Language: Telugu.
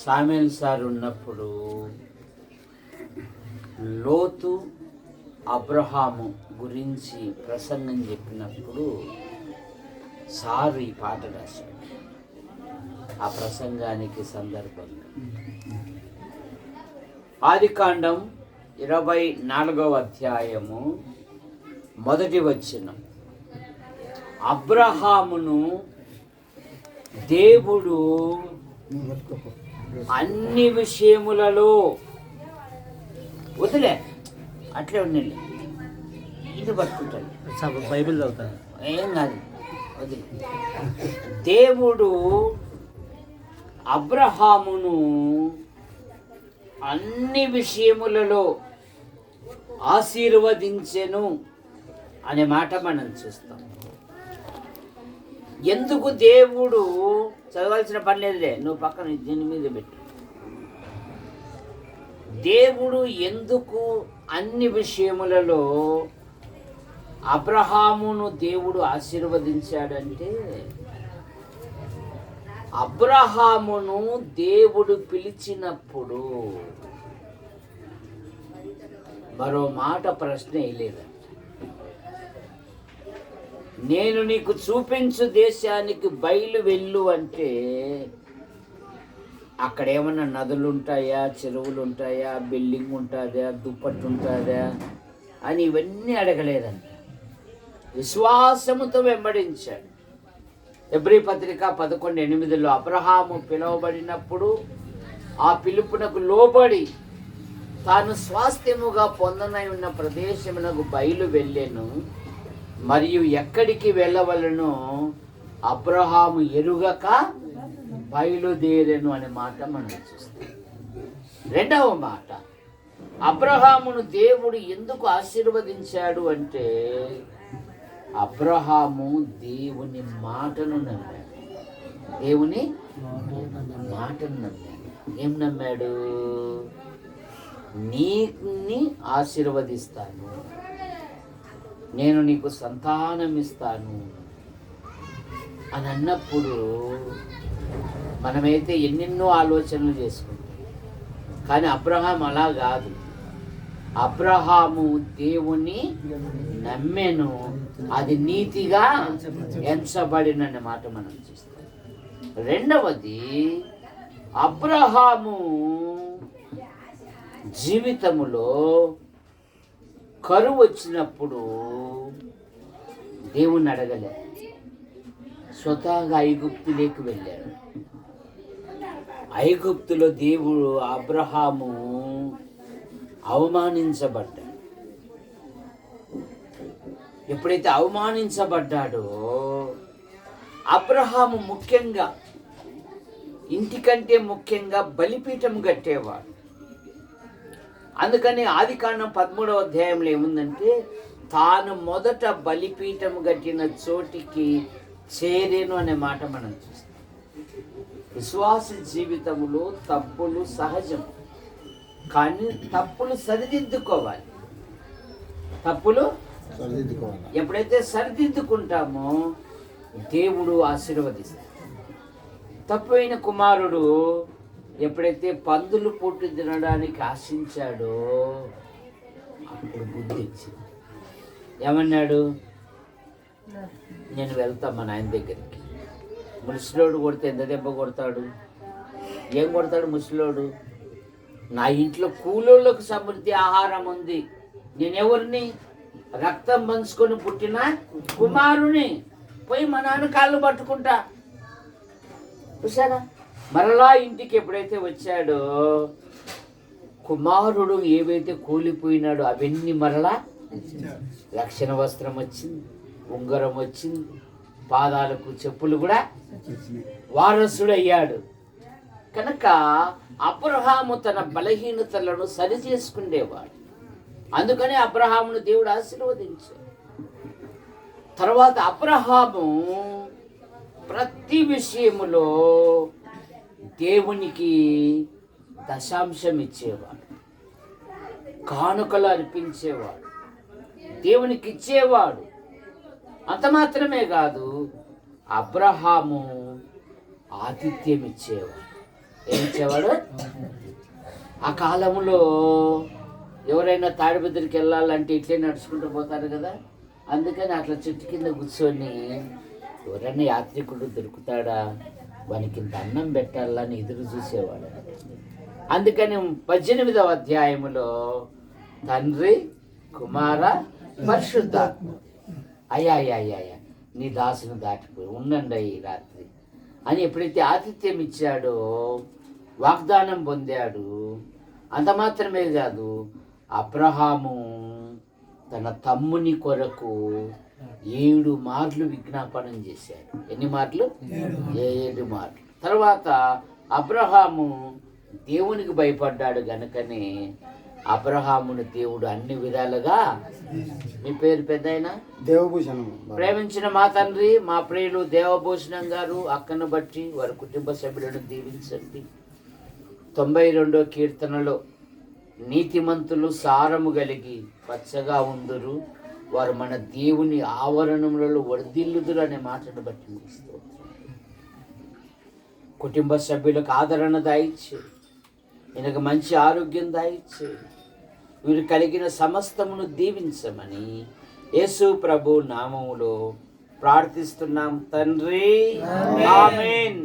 సామెల్ సార్ ఉన్నప్పుడు లోతు అబ్రహాము గురించి ప్రసంగం చెప్పినప్పుడు సారు ఈ పాట రాశాడు. ఆ ప్రసంగానికి సందర్భంగా ఆదికాండం 24వ అధ్యాయము 1వ వచనం, అబ్రహామును దేవుడు అన్ని విషయములలో వదిలే అట్లే ఉండండి, ఇది పట్టుకుంటాను, బైబిల్ చదువుతాను, ఏం కాదు వదిలే. దేవుడు అబ్రహామును అన్ని విషయములలో ఆశీర్వదించెను అనే మాట మనం చూస్తాం. ఎందుకు దేవుడు, చదవాల్సిన పని లేదులే, నువ్వు పక్కన దీని మీద పెట్టు. దేవుడు ఎందుకు అన్ని విషయములలో అబ్రహామును దేవుడు ఆశీర్వదించాడంటే, అబ్రహామును దేవుడు పిలిచినప్పుడు మరో మాట ప్రశ్న వేయలేదంట. నేను నీకు చూపించు దేశానికి బయలు వెళ్ళు అంటే అక్కడ ఏమన్నా నదులు ఉంటాయా, చెరువులు ఉంటాయా, బిల్డింగ్ ఉంటుందా, దుప్పట్టు ఉంటుందా అని ఇవన్నీ అడగలేదంట. విశ్వాసముతో వెంబడించాడు. హెబ్రీ పత్రిక 11:8 అబ్రహాము పిలువబడినప్పుడు ఆ పిలుపునకు లోబడి తాను స్వాస్థ్యముగా పొందనై ఉన్న ప్రదేశమునకు బయలు వెళ్ళెను, మరియు ఎక్కడికి వెళ్ళవలనో అబ్రహాము ఎరుగక బయలుదేరెను అనే మాట మనం చూస్తాం. రెండవ మాట, అబ్రహామును దేవుడు ఎందుకు ఆశీర్వదించాడు అంటే, అబ్రహాము దేవుని మాటను నమ్మాడు. దేవుని మాటను నమ్మాడు. ఏం నమ్మాడు? నీకుని ఆశీర్వదిస్తాను, నేను నీకు సంతానం ఇస్తాను అని అన్నప్పుడు మనమైతే ఎన్నెన్నో ఆలోచనలు చేసుకుంటాం. కానీ అబ్రహాం అలా కాదు. అబ్రహాము దేవుని నమ్మెను, అది నీతిగా ఎంచబడినన్న మాట మనం చూస్తాం. రెండవది, అబ్రహాము జీవితములో కరువు వచ్చినప్పుడు దేవుణ్ణి అడగలే, స్వతహాగా ఐగుప్తులోకి వెళ్ళాడు. ఐగుప్తులో దేవుడు అబ్రహాము అవమానించబడ్డాడు. ఎప్పుడైతే అవమానించబడ్డాడో అబ్రహాము ముఖ్యంగా, ఇంటికంటే ముఖ్యంగా బలిపీఠం కట్టేవాడు. అందుకని ఆదికాండం 13వ అధ్యాయంలో ఏముందంటే, తాను మొదట బలిపీఠం కట్టిన చోటికి చేరేను అనే మాట మనం చూస్తాం. విశ్వాస జీవితంలో తప్పులు సహజం, కానీ తప్పులు సరిదిద్దుకోవాలి. ఎప్పుడైతే సరిదిద్దుకుంటామో దేవుడు ఆశీర్వదిస్తాడు. తప్పైన కుమారుడు ఎప్పుడైతే పందులు పొట్టు తినడానికి ఆశించాడో అప్పుడు బుద్ధి వచ్చింది. ఏమన్నాడు? నేను వెళ్తా మా నాయన దగ్గరికి. ముసలోడు కొడితే ఎంత దెబ్బ కొడతాడు? ఏం కొడతాడు ముసలోడు? నా ఇంట్లో కూలోళ్ళకు సమృద్ధి ఆహారం ఉంది, నేనెవరిని? రక్తం పంచుకొని పుట్టిన కుమారుని. పోయి మా నాన్న కాళ్ళు పట్టుకుంటా. చూసారా? మరలా ఇంటికి ఎప్పుడైతే వచ్చాడో కుమారుడు ఏవైతే కూలిపోయినాడో అవన్నీ మరలా రక్షణ వస్త్రం వచ్చింది, ఉంగరం వచ్చింది, పాదాలకు చెప్పులు కూడా వారసుడయ్యాడు. కనుక అబ్రహాము తన బలహీనతలను సరి చేసుకునేవాడు. అందుకని అబ్రహామును దేవుడు ఆశీర్వదించాడు. తర్వాత అబ్రహాము ప్రతి విషయములో దేవునికి దశాంశం ఇచ్చేవాడు, కానుకలు అర్పించేవాడు, దేవునికి ఇచ్చేవాడు. అంత మాత్రమే కాదు, అబ్రహాము ఆతిథ్యం ఇచ్చేవాడు. ఏమి ఇచ్చేవాడు? ఆ కాలంలో ఎవరైనా తాడిబిద్దరికి వెళ్ళాలంటే ఇట్లే నడుచుకుంటూ పోతారు కదా, అందుకని అట్లా చెట్టు కింద కూర్చొని ఎవరైనా యాత్రికుడు దొరుకుతాడా, వానికి ఇంత అన్నం పెట్టాలని ఎదురు చూసేవాడు. అందుకని 18వ అధ్యాయములో తండ్రి, కుమార, పరిశుద్ధాత్మ అయ్యా నీ దాసును దాటిపోయి ఉండండి ఈ రాత్రి అని ఎప్పుడైతే ఆతిథ్యం ఇచ్చాడో, వాగ్దానం పొందాడు. అంత మాత్రమే కాదు, అబ్రహాము తన తమ్ముని కొరకు 7 మార్లు విజ్ఞాపనం చేశాడు. ఎన్ని మార్లు? 7 మార్లు. తర్వాత అబ్రహాము దేవునికి భయపడ్డాడు గనుకనే అబ్రహామును దేవుడు అన్ని విధాలుగా, మీ పేరు పెద్దయినా దేవభూషణం, ప్రేమించిన మా తండ్రి, మా ప్రియులు దేవభూషణం గారు అక్కను బట్టి వారి కుటుంబ సభ్యులను దీవించండి. 92వ కీర్తనలో నీతిమంతులు సారము కలిగి పచ్చగా ఉందురు, వారు మన దేవుని ఆవరణములలో వర్ధిల్లుదురు అనే మాటను బట్టి ముగిస్తూ కుటుంబ సభ్యులకు ఆదరణ దాయిచ్చు, ఈయనకు మంచి ఆరోగ్యం దాయిచ్చు, వీరు కలిగిన సమస్తమును దీవించమని యేసు ప్రభు నామములో ప్రార్థిస్తున్నాం తండ్రి. ఆమేన్.